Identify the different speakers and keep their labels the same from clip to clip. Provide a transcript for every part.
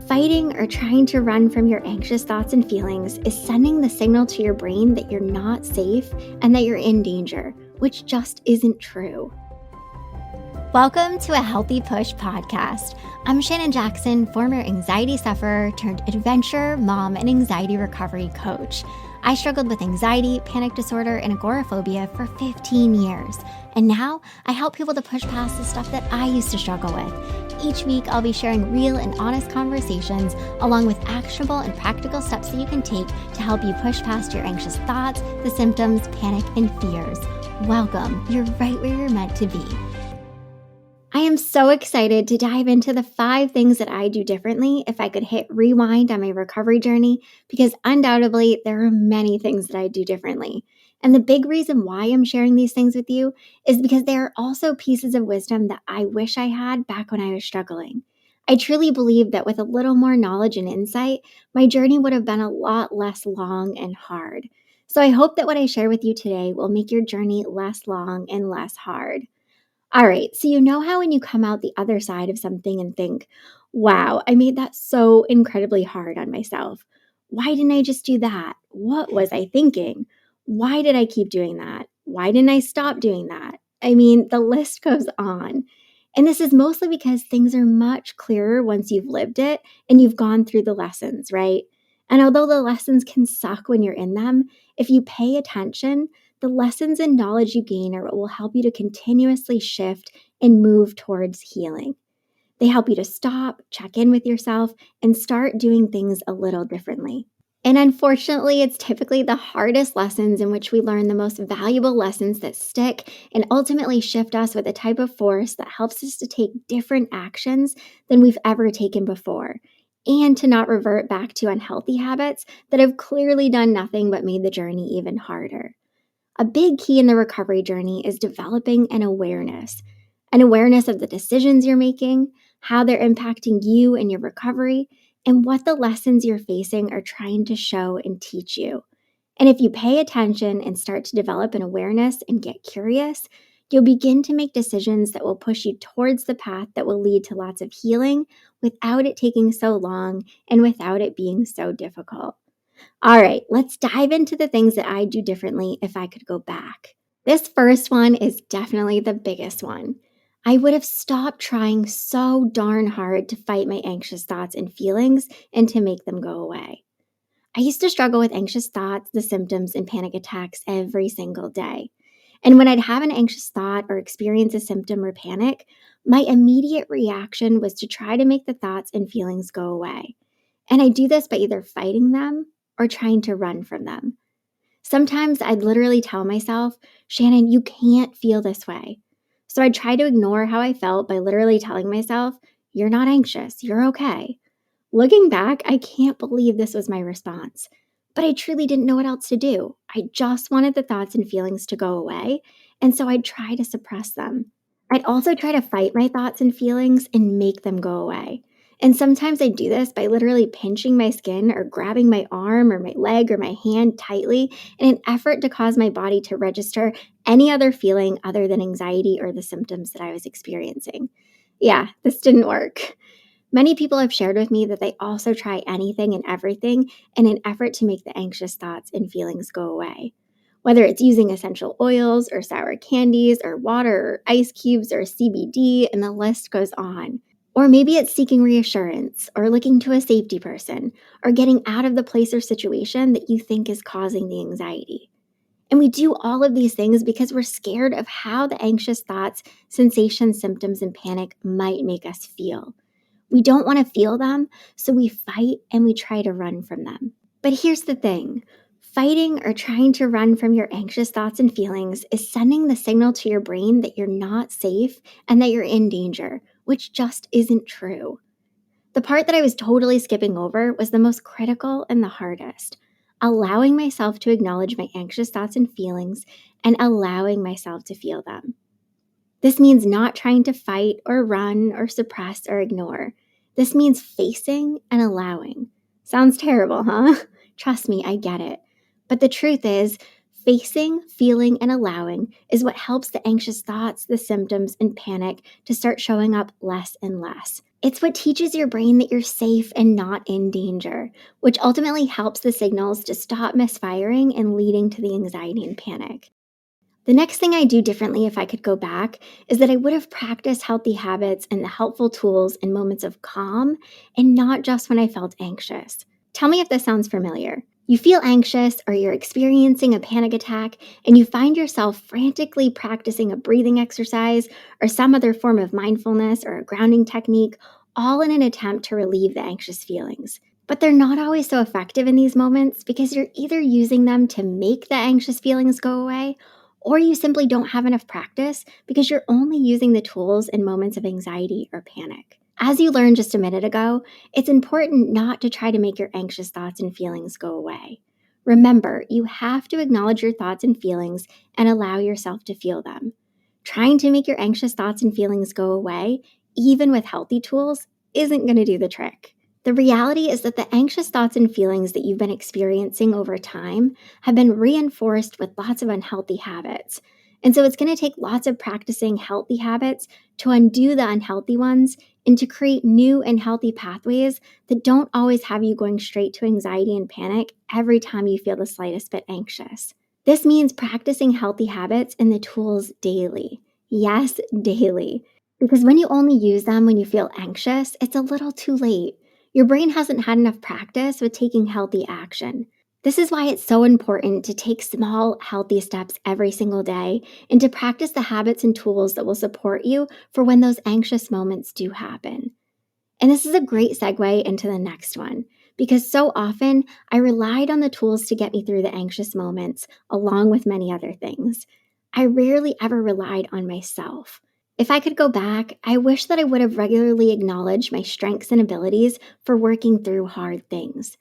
Speaker 1: Fighting or trying to run from your anxious thoughts and feelings is sending the signal to your brain that you're not safe and that you're in danger, which just isn't true. Welcome to a Healthy Push podcast. I'm Shannon Jackson, former anxiety sufferer turned adventure, mom, and anxiety recovery coach. I struggled with anxiety, panic disorder, and agoraphobia for 15 years. And now I help people to push past the stuff that I used to struggle with. Each week, I'll be sharing real and honest conversations along with actionable and practical steps that you can take to help you push past your anxious thoughts, the symptoms, panic, and fears. Welcome. You're right where you're meant to be. I am so excited to dive into the 5 things that I do differently if I could hit rewind on my recovery journey, because undoubtedly there are many things that I do differently. And the big reason why I'm sharing these things with you is because they are also pieces of wisdom that I wish I had back when I was struggling. I truly believe that with a little more knowledge and insight, my journey would have been a lot less long and hard. So I hope that what I share with you today will make your journey less long and less hard. All right, so you know how when you come out the other side of something and think, wow, I made that so incredibly hard on myself. Why didn't I just do that? What was I thinking? Why did I keep doing that? Why didn't I stop doing that? I mean, the list goes on. And this is mostly because things are much clearer once you've lived it and you've gone through the lessons, right? And although the lessons can suck when you're in them, if you pay attention, the lessons and knowledge you gain are what will help you to continuously shift and move towards healing. They help you to stop, check in with yourself, and start doing things a little differently. And unfortunately, it's typically the hardest lessons in which we learn the most valuable lessons that stick and ultimately shift us with a type of force that helps us to take different actions than we've ever taken before, and to not revert back to unhealthy habits that have clearly done nothing but made the journey even harder. A big key in the recovery journey is developing an awareness of the decisions you're making, how they're impacting you and your recovery, and what the lessons you're facing are trying to show and teach you. And if you pay attention and start to develop an awareness and get curious, you'll begin to make decisions that will push you towards the path that will lead to lots of healing without it taking so long and without it being so difficult. All right, let's dive into the things that I do differently if I could go back. This first one is definitely the biggest one. I would have stopped trying so darn hard to fight my anxious thoughts and feelings and to make them go away. I used to struggle with anxious thoughts, the symptoms, and panic attacks every single day. And when I'd have an anxious thought or experience a symptom or panic, my immediate reaction was to try to make the thoughts and feelings go away. And I do this by either fighting them or trying to run from them. Sometimes I'd literally tell myself, Shannon, you can't feel this way. So I'd try to ignore how I felt by literally telling myself, you're not anxious, you're okay. Looking back, I can't believe this was my response. But I truly didn't know what else to do. I just wanted the thoughts and feelings to go away, and so I'd try to suppress them. I'd also try to fight my thoughts and feelings and make them go away. And sometimes I do this by literally pinching my skin or grabbing my arm or my leg or my hand tightly in an effort to cause my body to register any other feeling other than anxiety or the symptoms that I was experiencing. Yeah, this didn't work. Many people have shared with me that they also try anything and everything in an effort to make the anxious thoughts and feelings go away. Whether it's using essential oils or sour candies or water or ice cubes or CBD, and the list goes on. Or maybe it's seeking reassurance or looking to a safety person or getting out of the place or situation that you think is causing the anxiety. And we do all of these things because we're scared of how the anxious thoughts, sensations, symptoms, and panic might make us feel. We don't want to feel them, so we fight and we try to run from them. But here's the thing. Fighting or trying to run from your anxious thoughts and feelings is sending the signal to your brain that you're not safe and that you're in danger, which just isn't true. The part that I was totally skipping over was the most critical and the hardest. Allowing myself to acknowledge my anxious thoughts and feelings and allowing myself to feel them. This means not trying to fight or run or suppress or ignore. This means facing and allowing. Sounds terrible, huh? Trust me, I get it. But the truth is, facing, feeling, and allowing is what helps the anxious thoughts, the symptoms, and panic to start showing up less and less. It's what teaches your brain that you're safe and not in danger, which ultimately helps the signals to stop misfiring and leading to the anxiety and panic. The next thing I do differently if I could go back is that I would have practiced healthy habits and the helpful tools in moments of calm and not just when I felt anxious. Tell me if this sounds familiar. You feel anxious or you're experiencing a panic attack and you find yourself frantically practicing a breathing exercise or some other form of mindfulness or a grounding technique, all in an attempt to relieve the anxious feelings. But they're not always so effective in these moments because you're either using them to make the anxious feelings go away or you simply don't have enough practice because you're only using the tools in moments of anxiety or panic. As you learned just a minute ago, it's important not to try to make your anxious thoughts and feelings go away. Remember, you have to acknowledge your thoughts and feelings and allow yourself to feel them. Trying to make your anxious thoughts and feelings go away, even with healthy tools, isn't going to do the trick. The reality is that the anxious thoughts and feelings that you've been experiencing over time have been reinforced with lots of unhealthy habits. And so it's going to take lots of practicing healthy habits to undo the unhealthy ones and to create new and healthy pathways that don't always have you going straight to anxiety and panic every time you feel the slightest bit anxious. This means practicing healthy habits and the tools daily. Yes, daily. Because when you only use them when you feel anxious, it's a little too late. Your brain hasn't had enough practice with taking healthy action. This is why it's so important to take small, healthy steps every single day and to practice the habits and tools that will support you for when those anxious moments do happen. And this is a great segue into the next one, because so often I relied on the tools to get me through the anxious moments, along with many other things. I rarely ever relied on myself. If I could go back, I wish that I would have regularly acknowledged my strengths and abilities for working through hard things.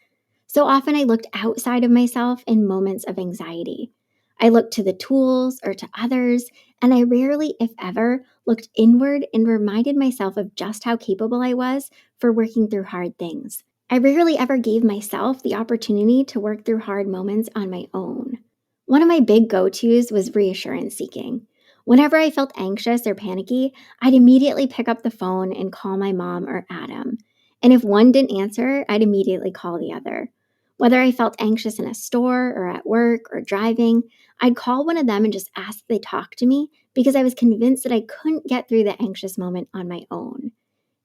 Speaker 1: So often I looked outside of myself in moments of anxiety. I looked to the tools or to others, and I rarely, if ever, looked inward and reminded myself of just how capable I was for working through hard things. I rarely ever gave myself the opportunity to work through hard moments on my own. One of my big go-tos was reassurance seeking. Whenever I felt anxious or panicky, I'd immediately pick up the phone and call my mom or Adam. And if one didn't answer, I'd immediately call the other. Whether I felt anxious in a store or at work or driving, I'd call one of them and just ask if they talk to me because I was convinced that I couldn't get through the anxious moment on my own.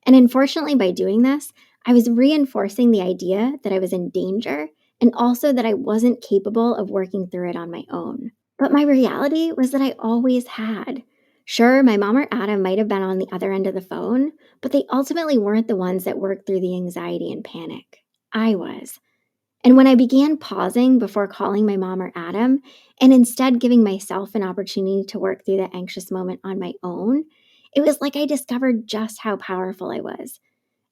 Speaker 1: And unfortunately, by doing this, I was reinforcing the idea that I was in danger and also that I wasn't capable of working through it on my own. But my reality was that I always had. Sure, my mom or Adam might have been on the other end of the phone, but they ultimately weren't the ones that worked through the anxiety and panic. I was. And when I began pausing before calling my mom or Adam, and instead giving myself an opportunity to work through the anxious moment on my own, it was like I discovered just how powerful I was.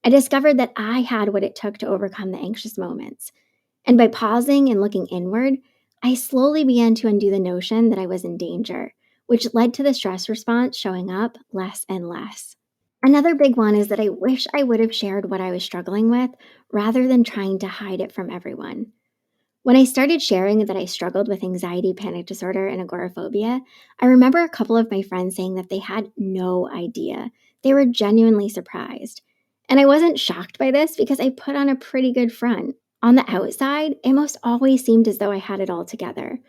Speaker 1: I discovered that I had what it took to overcome the anxious moments. And by pausing and looking inward, I slowly began to undo the notion that I was in danger, which led to the stress response showing up less and less. Another big one is that I wish I would have shared what I was struggling with rather than trying to hide it from everyone. When I started sharing that I struggled with anxiety, panic disorder, and agoraphobia, I remember a couple of my friends saying that they had no idea. They were genuinely surprised. And I wasn't shocked by this because I put on a pretty good front. On the outside, it most always seemed as though I had it all together.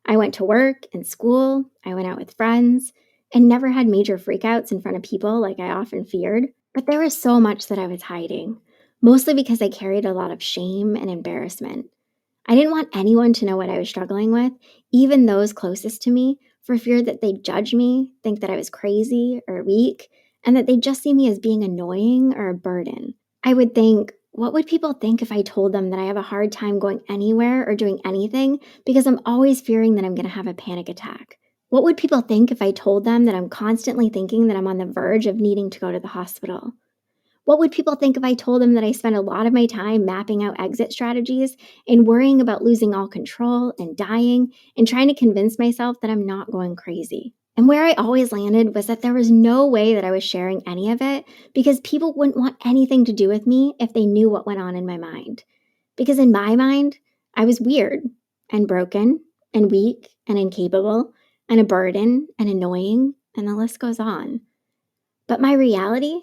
Speaker 1: I went to work and school, I went out with friends, and never had major freakouts in front of people like I often feared. But there was so much that I was hiding, mostly because I carried a lot of shame and embarrassment. I didn't want anyone to know what I was struggling with, even those closest to me, for fear that they'd judge me, think that I was crazy or weak, and that they'd just see me as being annoying or a burden. I would think, what would people think if I told them that I have a hard time going anywhere or doing anything because I'm always fearing that I'm going to have a panic attack? What would people think if I told them that I'm constantly thinking that I'm on the verge of needing to go to the hospital? What would people think if I told them that I spend a lot of my time mapping out exit strategies and worrying about losing all control and dying and trying to convince myself that I'm not going crazy? And where I always landed was that there was no way that I was sharing any of it because people wouldn't want anything to do with me if they knew what went on in my mind. Because in my mind, I was weird and broken and weak and incapable and a burden and annoying, and the list goes on. But my reality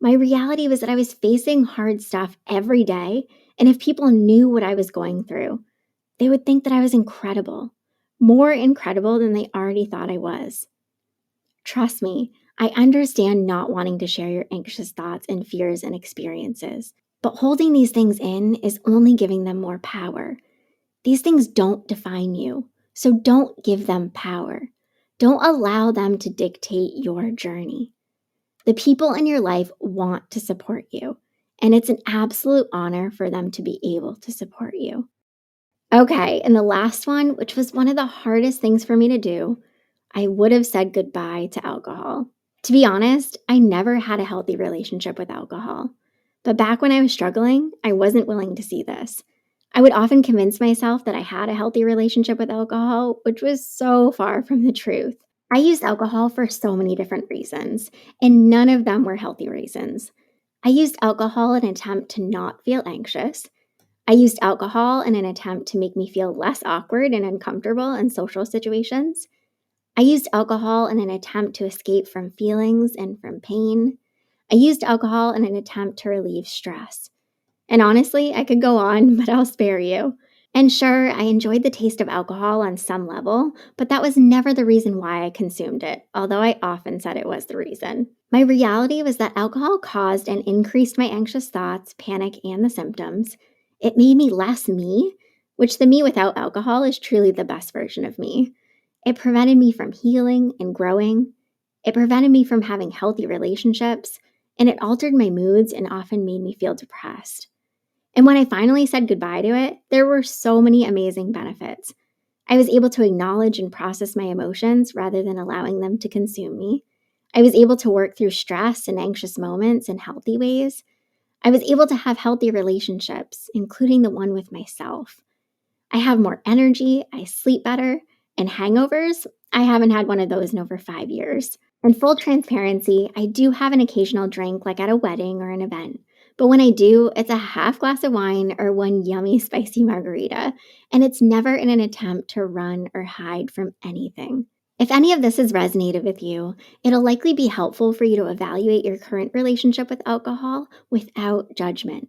Speaker 1: My reality was that I was facing hard stuff every day, and if people knew what I was going through, they would think that I was incredible, more incredible than they already thought I was. Trust me, I understand not wanting to share your anxious thoughts and fears and experiences, but holding these things in is only giving them more power. These things don't define you, so don't give them power. Don't allow them to dictate your journey. The people in your life want to support you, and it's an absolute honor for them to be able to support you. Okay, and the last one, which was one of the hardest things for me to do, I would have said goodbye to alcohol. To be honest, I never had a healthy relationship with alcohol. But back when I was struggling, I wasn't willing to see this. I would often convince myself that I had a healthy relationship with alcohol, which was so far from the truth. I used alcohol for so many different reasons, and none of them were healthy reasons. I used alcohol in an attempt to not feel anxious. I used alcohol in an attempt to make me feel less awkward and uncomfortable in social situations. I used alcohol in an attempt to escape from feelings and from pain. I used alcohol in an attempt to relieve stress. And honestly, I could go on, but I'll spare you. And sure, I enjoyed the taste of alcohol on some level, but that was never the reason why I consumed it, although I often said it was the reason. My reality was that alcohol caused and increased my anxious thoughts, panic, and the symptoms. It made me less me, which the me without alcohol is truly the best version of me. It prevented me from healing and growing. It prevented me from having healthy relationships, and it altered my moods and often made me feel depressed. And when I finally said goodbye to it, there were so many amazing benefits. I was able to acknowledge and process my emotions rather than allowing them to consume me. I was able to work through stress and anxious moments in healthy ways. I was able to have healthy relationships, including the one with myself. I have more energy, I sleep better, and hangovers, I haven't had one of those in over 5 years. In full transparency, I do have an occasional drink like at a wedding or an event. But when I do, it's a half glass of wine or one yummy spicy margarita, and it's never in an attempt to run or hide from anything. If any of this has resonated with you, it'll likely be helpful for you to evaluate your current relationship with alcohol without judgment.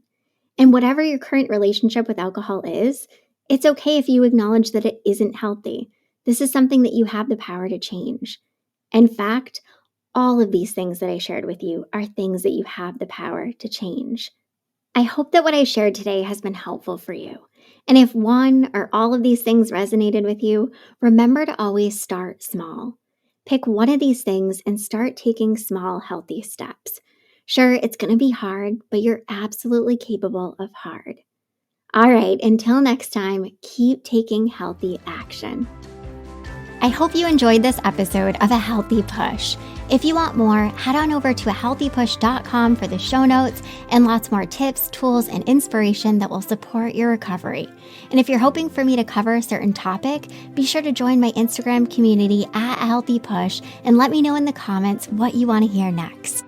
Speaker 1: And whatever your current relationship with alcohol is, it's okay if you acknowledge that it isn't healthy. This is something that you have the power to change. In fact, all of these things that I shared with you are things that you have the power to change. I hope that what I shared today has been helpful for you. And if one or all of these things resonated with you, remember to always start small. Pick one of these things and start taking small, healthy steps. Sure, it's going to be hard, but you're absolutely capable of hard. All right, until next time, keep taking healthy action. I hope you enjoyed this episode of A Healthy Push. If you want more, head on over to ahealthypush.com for the show notes and lots more tips, tools, and inspiration that will support your recovery. And if you're hoping for me to cover a certain topic, be sure to join my Instagram community at A Healthy Push and let me know in the comments what you want to hear next.